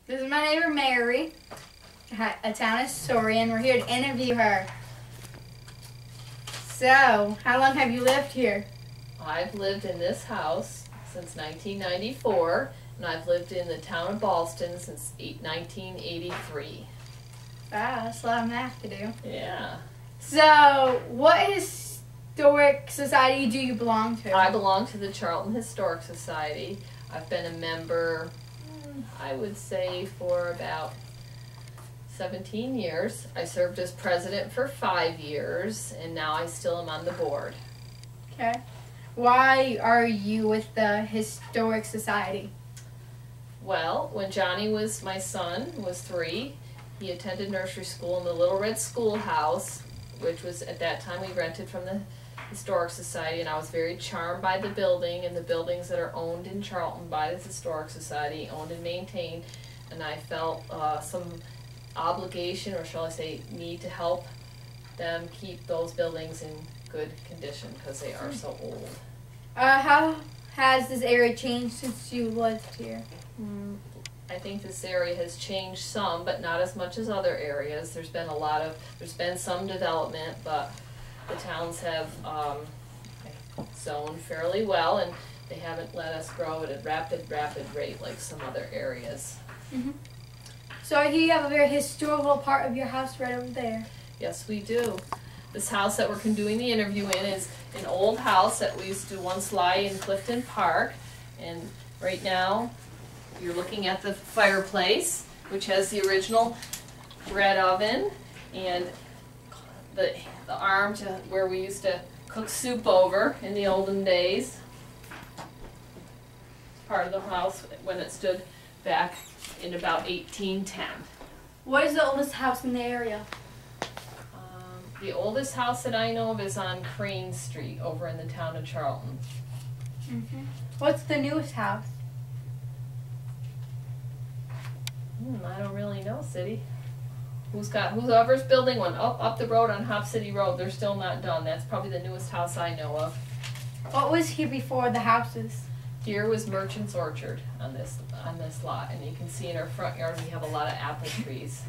This is my neighbor Mary, a town historian. We're here to interview her. So, how long have you lived here? I've lived in this house since 1994, and I've lived in the town of Ballston since 1983. Wow, that's a lot of math to do. Yeah. So, what historic society do you belong to? I belong to the Charlton Historic Society. I've been a member, I would say, for about 17 years. I served as president for 5 years, and now I still am on the board. Okay. Why are you with the Historic Society? Well, when Johnny was, my son, was 3, he attended nursery school in the Little Red Schoolhouse, which was, at that time, we rented from the Historic Society, and I was very charmed by the building and the buildings that are owned in Charlton by the Historic Society, owned and maintained, and I felt some obligation, or shall I say need, to help them keep those buildings in good condition because they are so old. How has this area changed since you lived here? I think this area has changed some, but not as much as other areas. There's been some development, but the towns have zoned fairly well, and they haven't let us grow at a rapid rate like some other areas. Mm-hmm. So here you have a very historical part of your house right over there. Yes, we do. This house that we're doing the interview in is an old house that we used to once lie in Clifton Park, and right now you're looking at the fireplace, which has the original bread oven and the arm to where we used to cook soup over in the olden days. It's part of the house when it stood back in about 1810. What is the oldest house in the area? The oldest house that I know of is on Crane Street over in the town of Charlton. Mm-hmm. What's the newest house? I don't really know, City. Whoever's building one up the road on Hop City Road, they're still not done. That's probably the newest house I know of. What was here before the houses? Here was Merchant's Orchard on this lot, and you can see in our front yard we have a lot of apple trees.